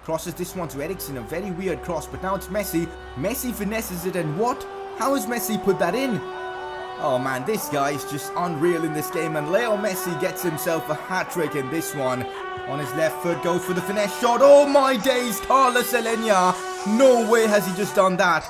Crosses this one to Eriksen, a very weird cross, but now it's Messi. Messi finesses it, and what? How has Messi put that in? Oh man, this guy is just unreal in this game, and Leo Messi gets himself a hat-trick in this one. On his left foot, goes for the finesse shot. Oh my days, Carlos Elenia. No way has he just done that.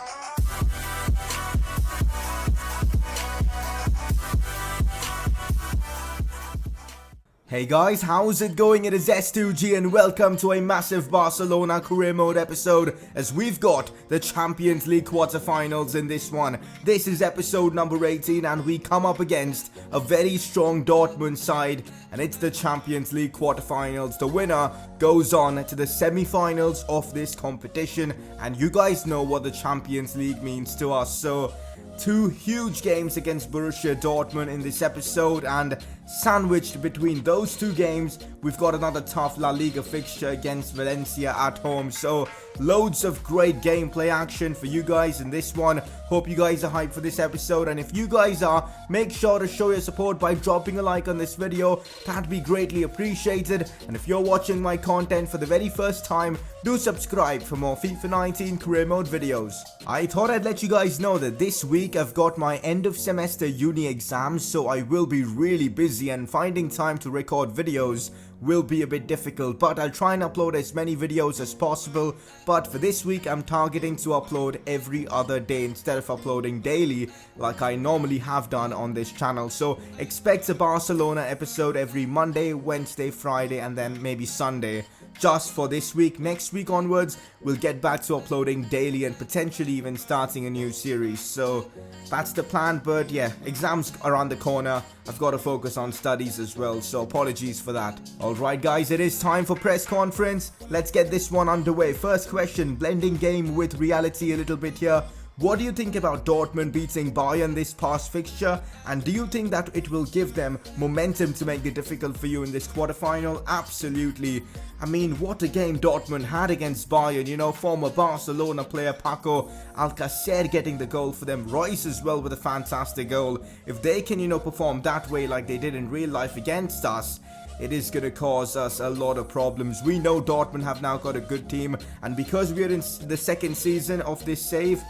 Hey guys, how's it going? It is S2G and welcome to a massive Barcelona career mode episode as we've got the Champions League quarterfinals in this one. This is episode number 18 and we come up against a very strong Dortmund side and it's the Champions League quarterfinals. The winner goes on to the semi-finals of this competition and you guys know what the Champions League means to us, so two huge games against Borussia Dortmund in this episode, and sandwiched between those two games we've got another tough La Liga fixture against Valencia at home. So loads of great gameplay action for you guys in this one. Hope you guys are hyped for this episode, and if you guys are, make sure to show your support by dropping a like on this video. That'd be greatly appreciated, and if you're watching my content for the very first time, do subscribe for more FIFA 19 career mode videos. I thought I'd let you guys know that this week I've got my end of semester uni exams, so I will be really busy and finding time to record videos will be a bit difficult, but I'll try and upload as many videos as possible. But for this week I'm targeting to upload every other day instead of uploading daily like I normally have done on this channel. So expect a Barcelona episode every Monday, Wednesday, Friday and then maybe Sunday just for this week. Next week onwards we'll get back to uploading daily and potentially even starting a new series. So that's the plan, but yeah, exams around the corner. I've got to focus on studies as well, so apologies for that. Alright guys, it is time for press conference. Let's get this one underway. First question, blending game with reality a little bit here. What do you think about Dortmund beating Bayern this past fixture? And do you think that it will give them momentum to make it difficult for you in this quarterfinal? Absolutely. I mean, what a game Dortmund had against Bayern. You know, former Barcelona player Paco Alcacer getting the goal for them. Royce as well with a fantastic goal. If they can, you know, perform that way like they did in real life against us, it is going to cause us a lot of problems. We know Dortmund have now got a good team, and because we are in the second season of this save,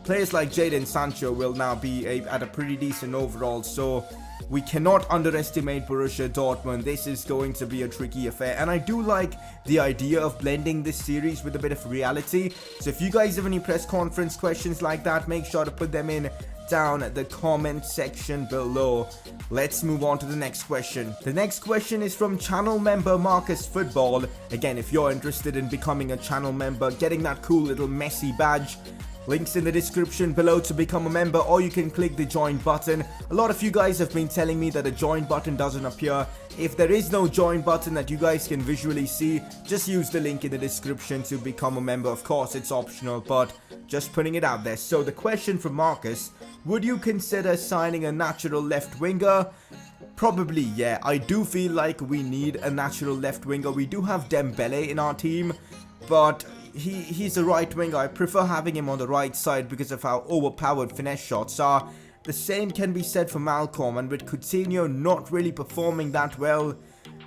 players like Jadon Sancho will now be at a pretty decent overall, so we cannot underestimate Borussia Dortmund. This is going to be a tricky affair, and I do like the idea of blending this series with a bit of reality. So if you guys have any press conference questions like that, make sure to put them in down the comment section below. Let's move on to the next question. The next question is from channel member Marcus Football. Again, if you're interested in becoming a channel member, getting that cool little Messi badge, links in the description below to become a member, or you can click the join button. A lot of you guys have been telling me that a join button doesn't appear. If there is no join button that you guys can visually see, just use the link in the description to become a member. Of course, it's optional, but just putting it out there. So the question from Marcus, would you consider signing a natural left winger? Probably, yeah. I do feel like we need a natural left winger. We do have Dembele in our team, but he's a right winger. I prefer having him on the right side because of how overpowered finesse shots are. The same can be said for Malcolm, and with Coutinho not really performing that well,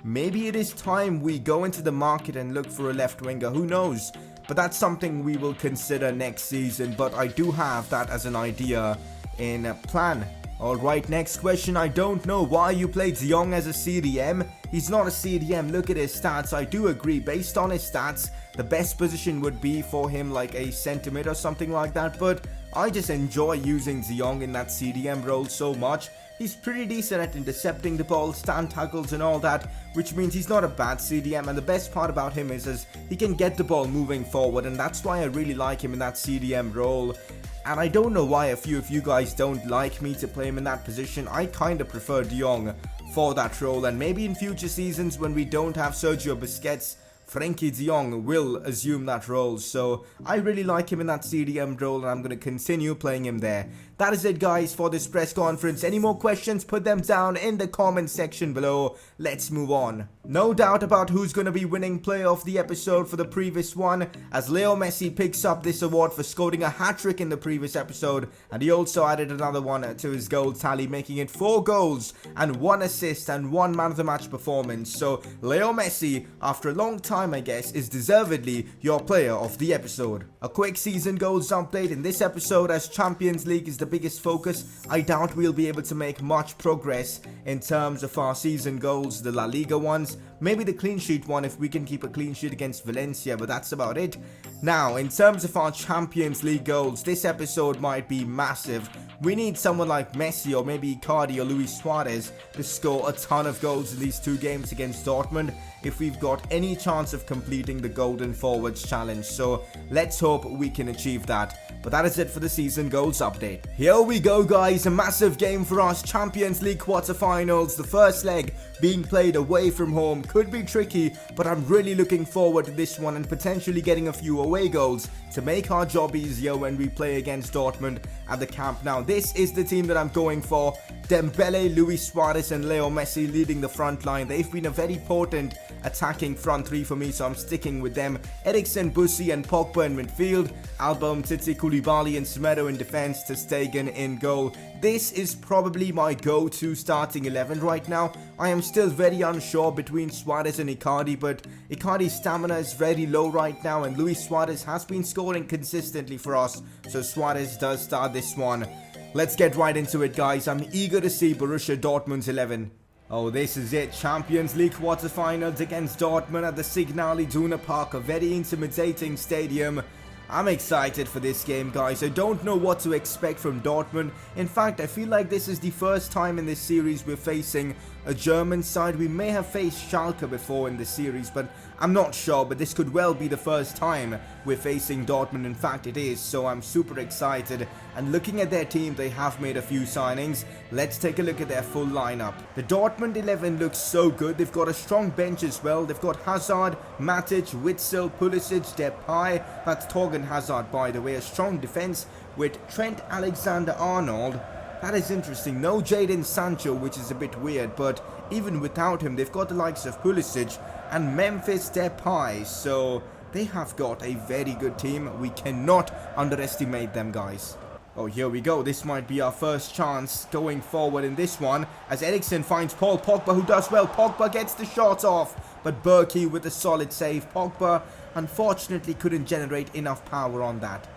maybe it is time we go into the market and look for a left winger. Who knows? But that's something we will consider next season, but I do have that as an idea in a plan. Alright, next question. I don't know why you played De Jong as a CDM. He's not a CDM. Look at his stats. I do agree. Based on his stats, the best position would be for him like a centre mid or something like that. But I just enjoy using De Jong in that CDM role so much. He's pretty decent at intercepting the ball, stand tackles and all that, which means he's not a bad CDM. And the best part about him is he can get the ball moving forward, and that's why I really like him in that CDM role. And I don't know why a few of you guys don't like me to play him in that position. I kind of prefer De Jong for that role, and maybe in future seasons when we don't have Sergio Busquets, Frenkie de Jong will assume that role. So I really like him in that CDM role, and I'm going to continue playing him there. That is it guys for this press conference. Any more questions, put them down in the comment section below. Let's move on. No doubt about who's going to be winning player of the episode for the previous one, as Leo Messi picks up this award for scoring a hat-trick in the previous episode, and he also added another one to his goal tally, making it 4 goals and 1 assist and 1 man of the match performance. So Leo Messi, after a long time I guess, is deservedly your player of the episode. A quick season goals update in this episode, as Champions League is the biggest focus. I doubt we'll be able to make much progress in terms of our season goals, the La Liga ones. Maybe the clean sheet one if we can keep a clean sheet against Valencia, but that's about it. Now, in terms of our Champions League goals, this episode might be massive. We need someone like Messi or maybe Icardi or Luis Suarez to score a ton of goals in these 2 games against Dortmund if we've got any chance of completing the Golden Forwards Challenge. So let's hope we can achieve that. But that is it for the season goals update. Here we go, guys. A massive game for us. Champions League quarterfinals. The first leg being played away from home could be tricky, but I'm really looking forward to this one and potentially getting a few away goals to make our job easier when we play against Dortmund at the Camp Nou. This is the team that I'm going for. Dembele, Luis Suarez and Leo Messi leading the front line. They've been a very potent attacking front 3 for me, so I'm sticking with them. Eriksen, Bussy and Pogba in midfield. Alba, Umtiti, Koulibaly and Semedo in defense. Ter Stegen in goal. This is probably my go-to starting 11 right now. I am still very unsure between Suarez and Icardi, but Icardi's stamina is very low right now and Luis Suarez has been scoring consistently for us, so Suarez does start this one. Let's get right into it, guys. I'm eager to see Borussia Dortmund's 11. Oh, this is it. Champions League quarterfinals against Dortmund at the Signal Iduna Park, a very intimidating stadium. I'm excited for this game, guys. I don't know what to expect from Dortmund. In fact, I feel like this is the first time in this series we're facing a German side. We may have faced Schalke before in this series, but I'm not sure. But this could well be the first time we're facing Dortmund. In fact, it is. So I'm super excited. And looking at their team, they have made a few signings. Let's take a look at their full lineup. The Dortmund 11 looks so good. They've got a strong bench as well. They've got Hazard, Matic, Witsel, Pulisic, Depay. That's Torgan Hazard, by the way. A strong defense with Trent Alexander-Arnold. That is interesting. No Jadon Sancho, which is a bit weird, but even without him, they've got the likes of Pulisic and Memphis Depay. So they have got a very good team. We cannot underestimate them, guys. Oh, here we go. This might be our first chance going forward in this one, as Eriksen finds Paul Pogba, who does well. Pogba gets the shot off, but Berkey with a solid save. Pogba unfortunately couldn't generate enough power on that.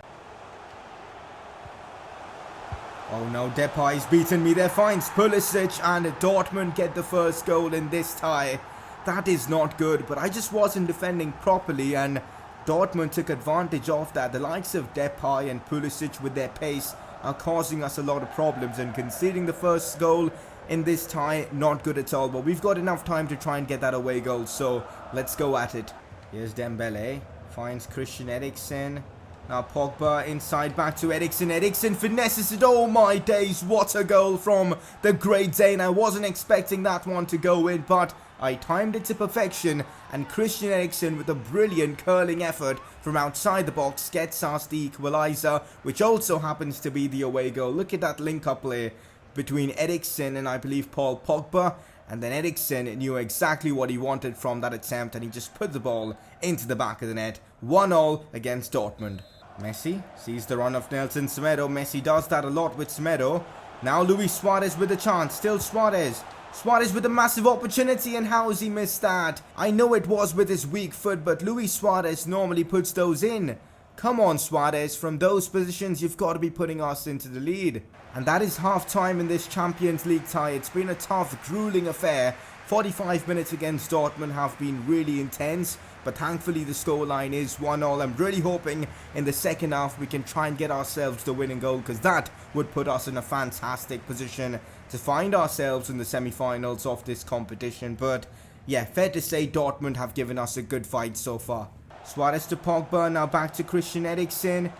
Oh no, Depay's beaten me there, finds Pulisic, and Dortmund get the first goal in this tie. That is not good, but I just wasn't defending properly and Dortmund took advantage of that. The likes of Depay and Pulisic with their pace are causing us a lot of problems, and conceding the first goal in this tie, not good at all. But we've got enough time to try and get that away goal, so let's go at it. Here's Dembele, finds Christian Eriksen. Now Pogba inside, back to Eriksen. Eriksen finesses it. Oh my days, what a goal from the great Dane. I wasn't expecting that one to go in, but I timed it to perfection, and Christian Eriksen with a brilliant curling effort from outside the box gets us the equalizer, which also happens to be the away goal. Look at that link-up play between Eriksen and I believe Paul Pogba, and then Eriksen knew exactly what he wanted from that attempt, and he just put the ball into the back of the net. 1-1 against Dortmund. Messi sees the run of Nelson Semedo. Messi does that a lot with Semedo. Now Luis Suarez with a chance. Still Suarez. Suarez with a massive opportunity, and how has he missed that? I know it was with his weak foot, but Luis Suarez normally puts those in. Come on, Suarez. From those positions, you've got to be putting us into the lead. And that is half-time in this Champions League tie. It's been a tough, grueling affair. 45 minutes against Dortmund have been really intense, but thankfully the scoreline is 1-1. I'm really hoping in the second half we can try and get ourselves the winning goal, because that would put us in a fantastic position to find ourselves in the semi-finals of this competition. But yeah, fair to say Dortmund have given us a good fight so far. Suarez to Pogba, now back to Christian Eriksen.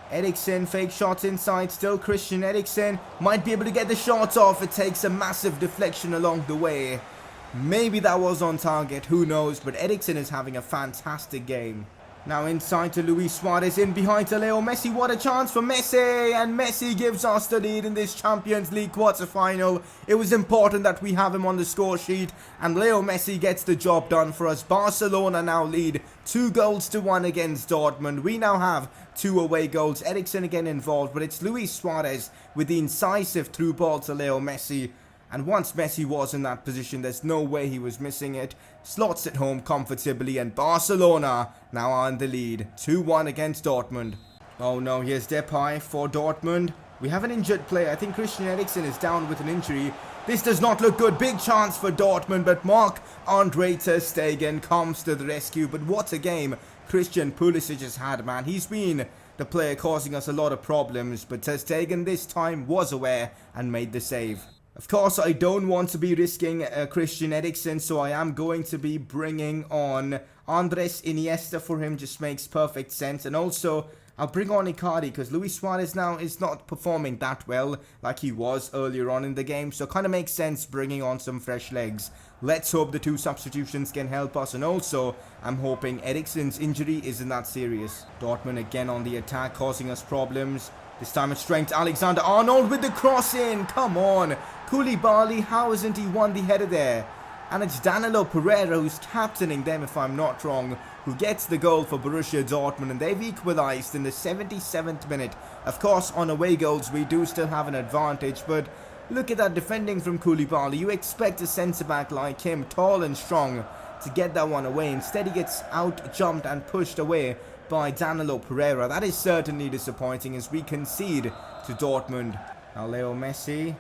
Eriksen, fake shot inside, still Christian Eriksen. Might be able to get the shot off. It takes a massive deflection along the way. Maybe that was on target, who knows, but Eriksen is having a fantastic game. Now inside to Luis Suarez, in behind to Leo Messi. What a chance for Messi, and Messi gives us the lead in this Champions League quarter-final. It was important that we have him on the score sheet, and Leo Messi gets the job done for us. Barcelona now lead 2-1 against Dortmund. We now have 2 away goals. Eriksen again involved, but it's Luis Suarez with the incisive through ball to Leo Messi. And once Messi was in that position, there's no way he was missing it. Slots it home comfortably, and Barcelona now are in the lead. 2-1 against Dortmund. Oh no, here's Depay for Dortmund. We have an injured player. I think Christian Eriksen is down with an injury. This does not look good. Big chance for Dortmund, but Marc-Andre ter Stegen comes to the rescue. But what a game Christian Pulisic has had, man. He's been the player causing us a lot of problems, but ter Stegen this time was aware and made the save. Of course, I don't want to be risking Christian Eriksen, so I am going to be bringing on Andres Iniesta for him. Just makes perfect sense. And also, I'll bring on Icardi because Luis Suarez now is not performing that well like he was earlier on in the game. So it kind of makes sense bringing on some fresh legs. Let's hope the 2 substitutions can help us. And also, I'm hoping Eriksen's injury isn't that serious. Dortmund again on the attack, causing us problems. This time it's strength. Alexander-Arnold with the cross in. Come on. Koulibaly, how hasn't he won the header there? And it's Danilo Pereira who's captaining them, if I'm not wrong, who gets the goal for Borussia Dortmund, and they've equalised in the 77th minute. Of course, on away goals, we do still have an advantage, but look at that defending from Koulibaly. You expect a centre-back like him, tall and strong, to get that one away. Instead, he gets out-jumped and pushed away by Danilo Pereira. That is certainly disappointing as we concede to Dortmund. Now Leo Messi.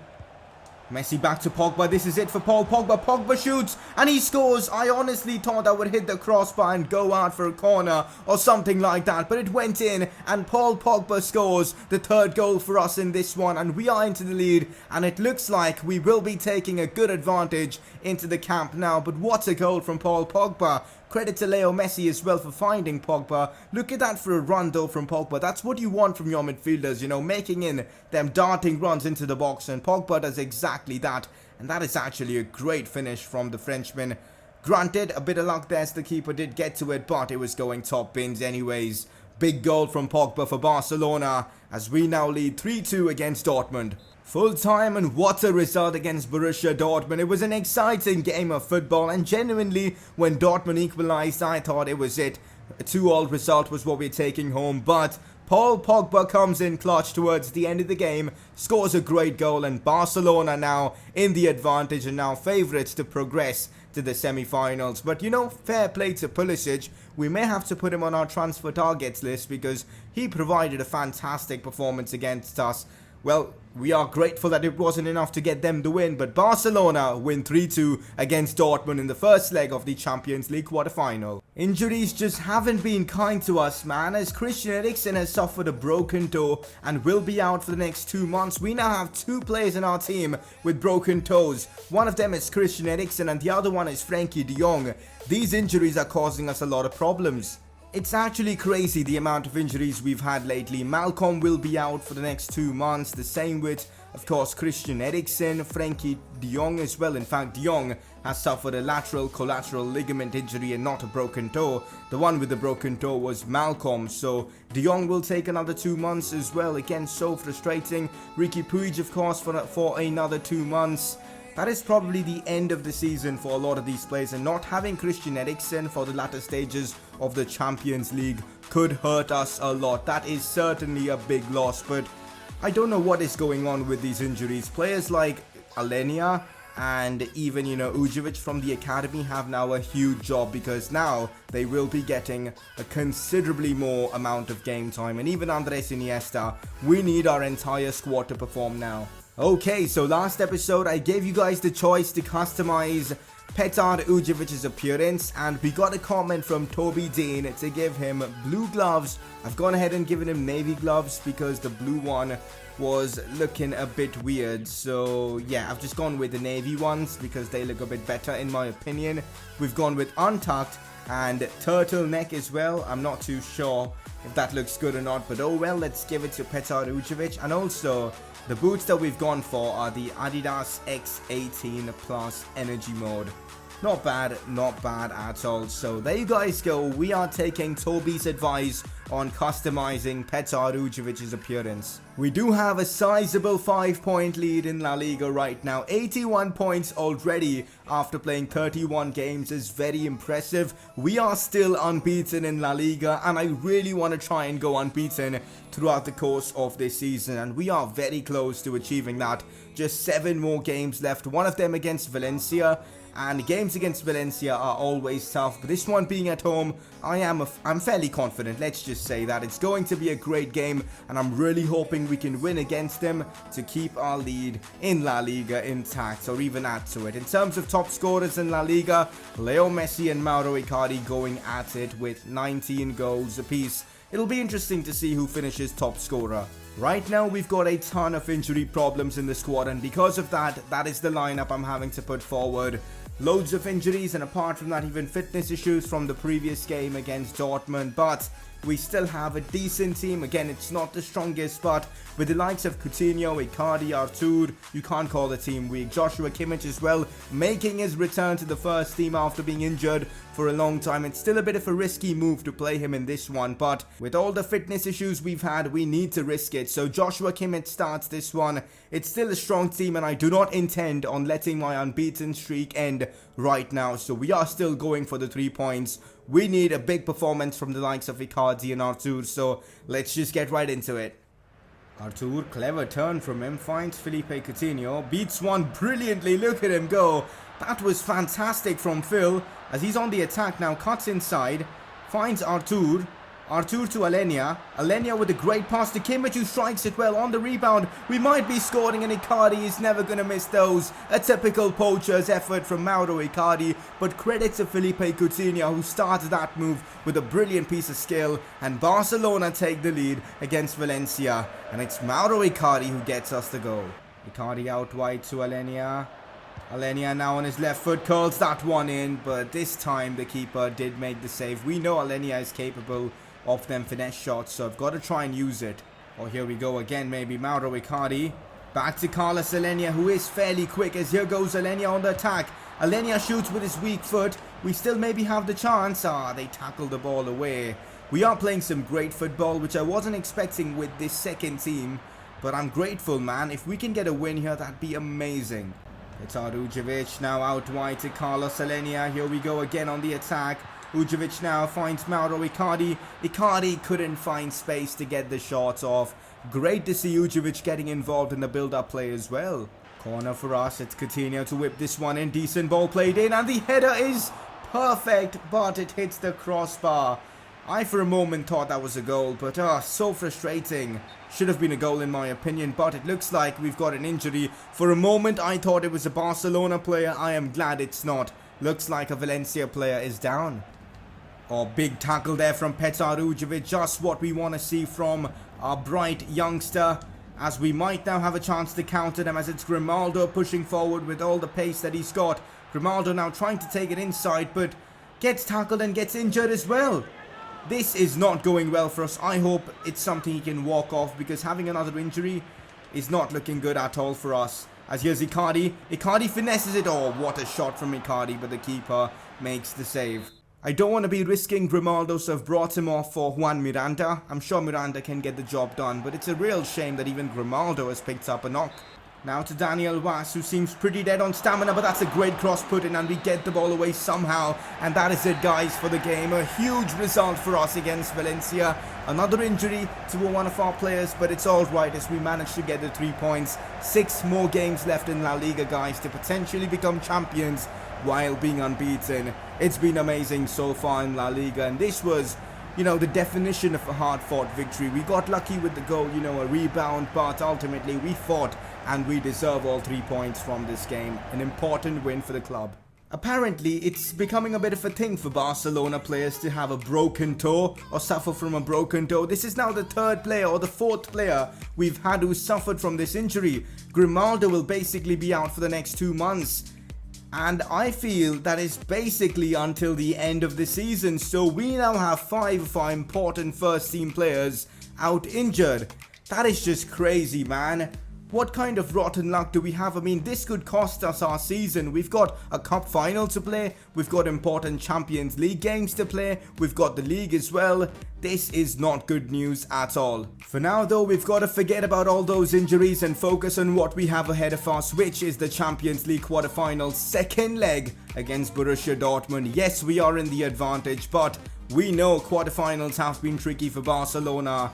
Messi back to Pogba. This is it for Paul Pogba. Pogba shoots and he scores. I honestly thought I would hit the crossbar and go out for a corner or something like that, but it went in, and Paul Pogba scores the 3rd goal for us in this one, and we are into the lead, and it looks like we will be taking a good advantage into the camp now. But what a goal from Paul Pogba. Credit to Leo Messi as well for finding Pogba. Look at that for a run though from Pogba. That's what you want from your midfielders, you know, making in them darting runs into the box, and Pogba does exactly that. And that is actually a great finish from the Frenchman. Granted, a bit of luck there as the keeper did get to it, but it was going top bins anyways. Big goal from Pogba for Barcelona as we now lead 3-2 against Dortmund. Full time, and what a result against Borussia Dortmund. It was an exciting game of football, and genuinely when Dortmund equalised, I thought it was it. A 2-2 result was what we're taking home, but Paul Pogba comes in clutch towards the end of the game, scores a great goal, and Barcelona now in the advantage and now favourites to progress to the semi-finals. But you know, fair play to Pulisic. We may have to put him on our transfer targets list because he provided a fantastic performance against us. Well, we are grateful that it wasn't enough to get them the win, but Barcelona win 3-2 against Dortmund in the first leg of the Champions League quarter-final. Injuries just haven't been kind to us, man, as Christian Eriksen has suffered a broken toe and will be out for the next 2 months. We now have 2 players in our team with broken toes. One of them is Christian Eriksen and the other one is Frenkie de Jong. These injuries are causing us a lot of problems. It's actually crazy the amount of injuries we've had lately. Malcolm will be out for the next 2 months. The same with, of course, Christian Eriksen, Frenkie de Jong as well. In fact, de Jong has suffered a lateral collateral ligament injury and not a broken toe. The one with the broken toe was Malcolm. So de Jong will take another 2 months as well. Again, so frustrating. Riqui Puig, of course, for another 2 months. That is probably the end of the season for a lot of these players, and not having Christian Eriksen for the latter stages of the Champions League could hurt us a lot. That is certainly a big loss, but I don't know what is going on with these injuries. Players like Alenia and even, you know, Ujovic from the academy have now a huge job because now they will be getting a considerably more amount of game time. And even Andres Iniesta, we need our entire squad to perform now. Okay, so last episode I gave you guys the choice to customize Petar Ujovic's appearance, and we got a comment from Toby Dean to give him blue gloves. I've gone ahead and given him navy gloves because the blue one was looking a bit weird. So yeah, I've just gone with the navy ones because they look a bit better in my opinion. We've gone with untucked and turtleneck as well. I'm not too sure if that looks good or not, but oh well, let's give it to Petar Ujovic. And also the boots that we've gone for are the Adidas X18 Plus Energy Mode. Not bad at all. So there you guys go. We are taking Toby's advice on customizing Petar Rujevic's appearance. We do have a sizable 5-point lead in La Liga right now. 81 points already after playing 31 games is very impressive. We are still unbeaten in La Liga, and I really want to try and go unbeaten throughout the course of this season, and we are very close to achieving that. Just 7 more games left, one of them against Valencia. And games against Valencia are always tough, but this one being at home, I'm fairly confident. Let's just say that it's going to be a great game, and I'm really hoping we can win against them to keep our lead in La Liga intact, or even add to it. In terms of top scorers in La Liga, Leo Messi and Mauro Icardi going at it with 19 goals apiece. It'll be interesting to see who finishes top scorer. Right now, we've got a ton of injury problems in the squad, and because of that, that is the lineup I'm having to put forward. Loads of injuries, and apart from that, even fitness issues from the previous game against Dortmund, but we still have a decent team. Again, it's not the strongest, but with the likes of Coutinho, Icardi, Artur, you can't call the team weak. Joshua Kimmich as well, making his return to the first team after being injured for a long time. It's still a bit of a risky move to play him in this one, but with all the fitness issues we've had, we need to risk it. So Joshua Kimmich starts this one. It's still a strong team, and I do not intend on letting my unbeaten streak end right now. So we are still going for the 3 points. We need a big performance from the likes of Icardi and Artur, so let's just get right into it. Artur, clever turn from him, finds Felipe Coutinho, beats one brilliantly, look at him go. That was fantastic from Phil, as he's on the attack now, cuts inside, finds Artur. Artur to Alenia. Alenia with a great pass to Kimmich, who strikes it well on the rebound. We might be scoring, and Icardi is never going to miss those. A typical poacher's effort from Mauro Icardi, but credit to Felipe Coutinho, who started that move with a brilliant piece of skill, and Barcelona take the lead against Valencia, and it's Mauro Icardi who gets us the goal. Icardi out wide to Alenia. Alenia now on his left foot, curls that one in, but this time the keeper did make the save. We know Alenia is capable of them finesse shots, so I've got to try and use it. Oh, here we go again, maybe Mauro Icardi. Back to Carlos Alenia, who is fairly quick, as here goes Alenia on the attack. Alenia shoots with his weak foot. We still maybe have the chance. They tackle the ball away. We are playing some great football, which I wasn't expecting with this second team, but I'm grateful, man. If we can get a win here, that'd be amazing. Petar Rujevich now out wide to Carlos Alenia. Here we go again on the attack. Rujevich now finds Mauro Icardi. Icardi couldn't find space to get the shots off. Great to see Rujevich getting involved in the build-up play as well. Corner for us. It's Coutinho to whip this one in. Decent ball played in, and the header is perfect, but it hits the crossbar. I for a moment thought that was a goal, but so frustrating. Should have been a goal in my opinion, but it looks like we've got an injury. For a moment I thought it was a Barcelona player. I am glad it's not. Looks like a Valencia player is down. Oh, big tackle there from Petar Rujevich. Just what we want to see from our bright youngster, as we might now have a chance to counter them, as it's Grimaldo pushing forward with all the pace that he's got. Grimaldo now trying to take it inside, but gets tackled and gets injured as well. This is not going well for us. I hope it's something he can walk off, because having another injury is not looking good at all for us. As here's Icardi. Icardi finesses it. Oh, what a shot from Icardi, but the keeper makes the save. I don't want to be risking Grimaldo, so I've brought him off for Juan Miranda. I'm sure Miranda can get the job done, but it's a real shame that even Grimaldo has picked up a knock. Now to Daniel Wass, who seems pretty dead on stamina, but that's a great cross put in, and we get the ball away somehow. And that is it, guys, for the game. A huge result for us against Valencia. Another injury to one of our players, but it's all right as we managed to get the 3 points. 6 more games left in La Liga, guys, to potentially become champions while being unbeaten. It's been amazing so far in La Liga, and this was, the definition of a hard-fought victory. We got lucky with the goal, a rebound, but ultimately we fought, and we deserve all 3 points from this game. An important win for the club. Apparently, it's becoming a bit of a thing for Barcelona players to have a broken toe or suffer from a broken toe. This is now the 3rd player or the 4th player we've had who suffered from this injury. Grimaldo will basically be out for the next 2 months. And I feel that is basically until the end of the season. So we now have 5 of our important first team players out injured. That is just crazy, man. What kind of rotten luck do we have? I mean, this could cost us our season. We've got a cup final to play. We've got important Champions League games to play. We've got the league as well. This is not good news at all. For now though, we've got to forget about all those injuries and focus on what we have ahead of us, which is the Champions League quarterfinals second leg against Borussia Dortmund. Yes, we are in the advantage, but we know quarterfinals have been tricky for Barcelona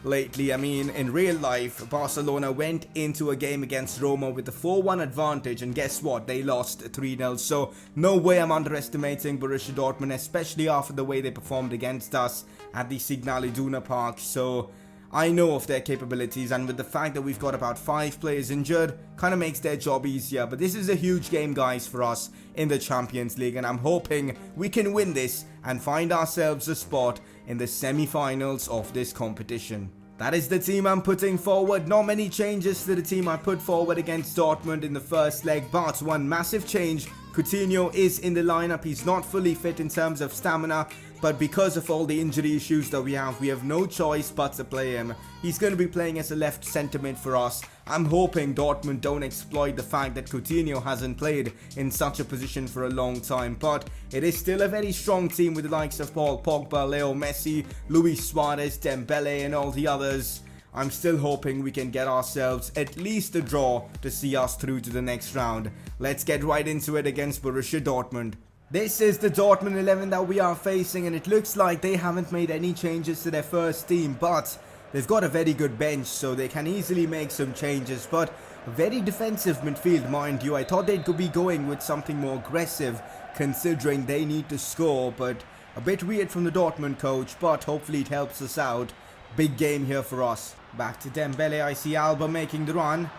lately. I mean, in real life, Barcelona went into a game against Roma with a 4-1 advantage, and guess what? They lost 3-0. So no way I'm underestimating Borussia Dortmund, especially after the way they performed against us at the Signal Iduna Park. So I know of their capabilities, and with the fact that we've got about 5 players injured, kind of makes their job easier. But this is a huge game, guys, for us in the Champions League, and I'm hoping we can win this and find ourselves a spot in the semi-finals of this competition. That is the team I'm putting forward. Not many changes to the team I put forward against Dortmund in the first leg, but one massive change. Coutinho is in the lineup. He's not fully fit in terms of stamina, but because of all the injury issues that we have no choice but to play him. He's going to be playing as a left centre mid for us. I'm hoping Dortmund don't exploit the fact that Coutinho hasn't played in such a position for a long time, but it is still a very strong team with the likes of Paul Pogba, Leo Messi, Luis Suarez, Dembele and all the others. I'm still hoping we can get ourselves at least a draw to see us through to the next round. Let's get right into it against Borussia Dortmund. This is the Dortmund 11 that we are facing, and it looks like they haven't made any changes to their first team, but they've got a very good bench, so they can easily make some changes. But a very defensive midfield, mind you. I thought they'd be going with something more aggressive, considering they need to score, but a bit weird from the Dortmund coach, but hopefully it helps us out. Big game here for us. Back to Dembele. I see Alba making the run.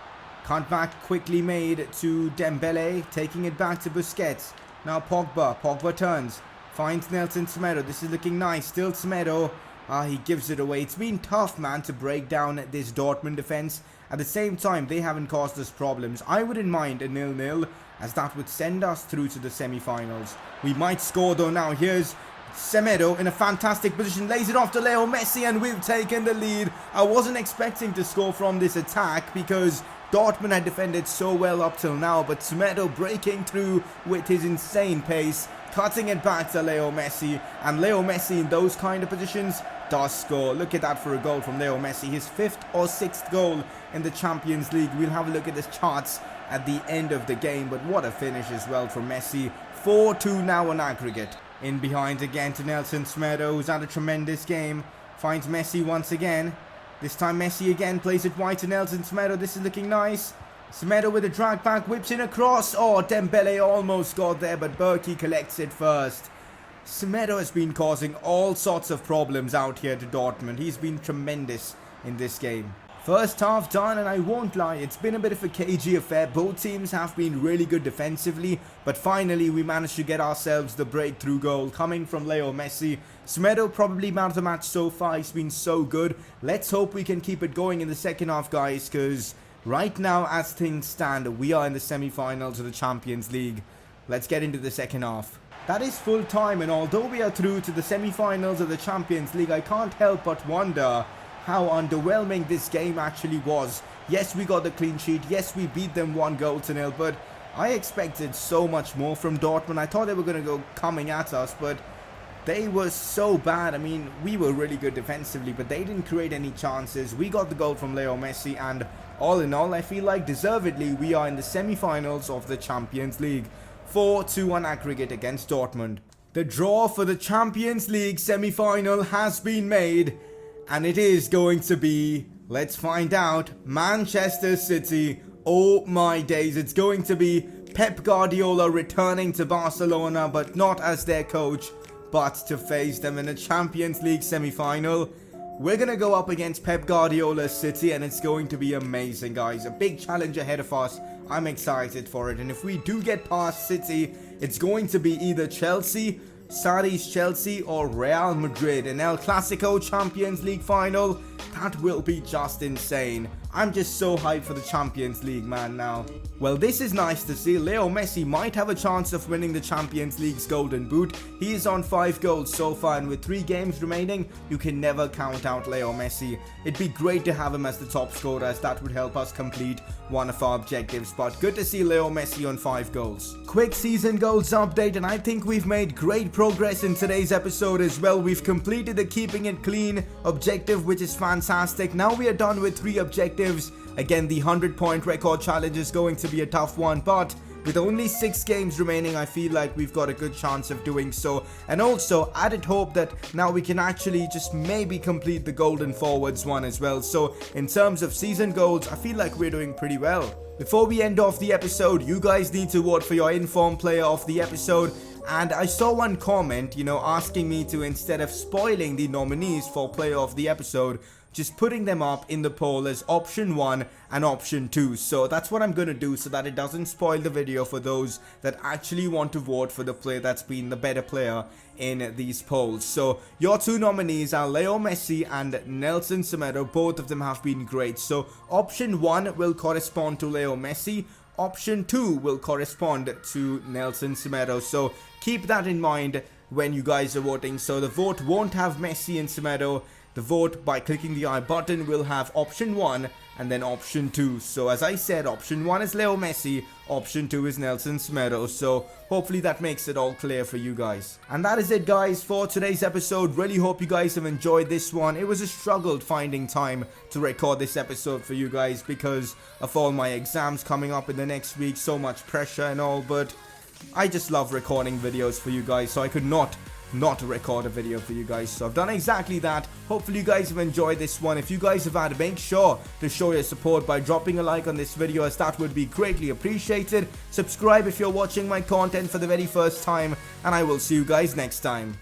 Cut back quickly made to Dembele, taking it back to Busquets. Now Pogba turns, finds Nelson Semedo. This is looking nice. Still Semedo. He gives it away. It's been tough, man, to break down this Dortmund defense. At the same time, they haven't caused us problems. I wouldn't mind a 0-0, as that would send us through to the semi-finals. We might score though now. Here's Semedo in a fantastic position, lays it off to Leo Messi, and we've taken the lead. I wasn't expecting to score from this attack because Dortmund had defended so well up till now, but Semedo breaking through with his insane pace, cutting it back to Leo Messi, and Leo Messi in those kind of positions does score. Look at that for a goal from Leo Messi, his 5th or 6th goal in the Champions League. We'll have a look at his charts at the end of the game, but what a finish as well from Messi. 4-2 now on aggregate. In behind again to Nelson Semedo, who's had a tremendous game. Finds Messi once again. This time Messi again plays it wide to Nelson Semedo. This is looking nice. Semedo with a drag back, whips in a cross. Oh, Dembele almost got there, but Berkey collects it first. Semedo has been causing all sorts of problems out here to Dortmund. He's been tremendous in this game. First half done, and I won't lie, it's been a bit of a cagey affair. Both teams have been really good defensively, but finally we managed to get ourselves the breakthrough goal coming from Leo Messi. Semedo probably man of the match so far. He's been so good. Let's hope we can keep it going in the second half, guys, because right now as things stand, we are in the semi-finals of the Champions League. Let's get into the second half. That is full time, and although we are through to the semi-finals of the Champions League, I can't help but wonder how underwhelming this game actually was. Yes, we got the clean sheet. Yes, we beat them 1-0, but I expected so much more from Dortmund. I thought they were going to go coming at us, but they were so bad. I mean, we were really good defensively, but they didn't create any chances. We got the goal from Leo Messi, and all in all, I feel like deservedly we are in the semi-finals of the Champions League. 4-2 on aggregate against Dortmund. The draw for the Champions League semi-final has been made, and it is going to be, let's find out, Manchester City. Oh my days, it's going to be Pep Guardiola returning to Barcelona, but not as their coach, but to face them in a Champions League semi-final. We're going to go up against Pep Guardiola's City, and it's going to be amazing, guys. A big challenge ahead of us. I'm excited for it, and if we do get past City, it's going to be either Chelsea, Sarri's Chelsea, or Real Madrid. An El Clasico Champions League final, that will be just insane. I'm just so hyped for the Champions League, man, now. Well, this is nice to see. Leo Messi might have a chance of winning the Champions League's Golden Boot. He is on 5 goals so far, and with 3 games remaining, you can never count out Leo Messi. It'd be great to have him as the top scorer, as that would help us complete one of our objectives, but good to see Leo Messi on 5 goals. Quick season goals update, and I think we've made great progress in today's episode as well. We've completed the keeping it clean objective, which is fantastic. Now we are done with 3 objectives. Again, the 100-point record challenge is going to be a tough one, but with only 6 games remaining, I feel like we've got a good chance of doing so. And also, added hope that now we can actually just maybe complete the Golden Forwards one as well. So, in terms of season goals, I feel like we're doing pretty well. Before we end off the episode, you guys need to vote for your informed player of the episode. And I saw one comment, asking me to, instead of spoiling the nominees for player of the episode, just putting them up in the poll as option 1 and option 2. So that's what I'm going to do, so that it doesn't spoil the video for those that actually want to vote for the player that's been the better player in these polls. So your 2 nominees are Leo Messi and Nelson Semedo. Both of them have been great. So option 1 will correspond to Leo Messi. Option 2 will correspond to Nelson Semedo. So keep that in mind when you guys are voting. So the vote won't have Messi and Semedo. The vote, by clicking the I button, will have option 1 and then option 2. So as I said, option 1 is Leo Messi, option 2 is Nelson Semedo. So hopefully that makes it all clear for you guys. And that is it, guys, for today's episode. Really hope you guys have enjoyed this one. It was a struggle finding time to record this episode for you guys because of all my exams coming up in the next week, so much pressure and all, but I just love recording videos for you guys, so I could not record a video for you guys. So I've done exactly that. Hopefully you guys have enjoyed this one. If you guys have had, make sure to show your support by dropping a like on this video, as that would be greatly appreciated. Subscribe if you're watching my content for the very first time, and I will see you guys next time.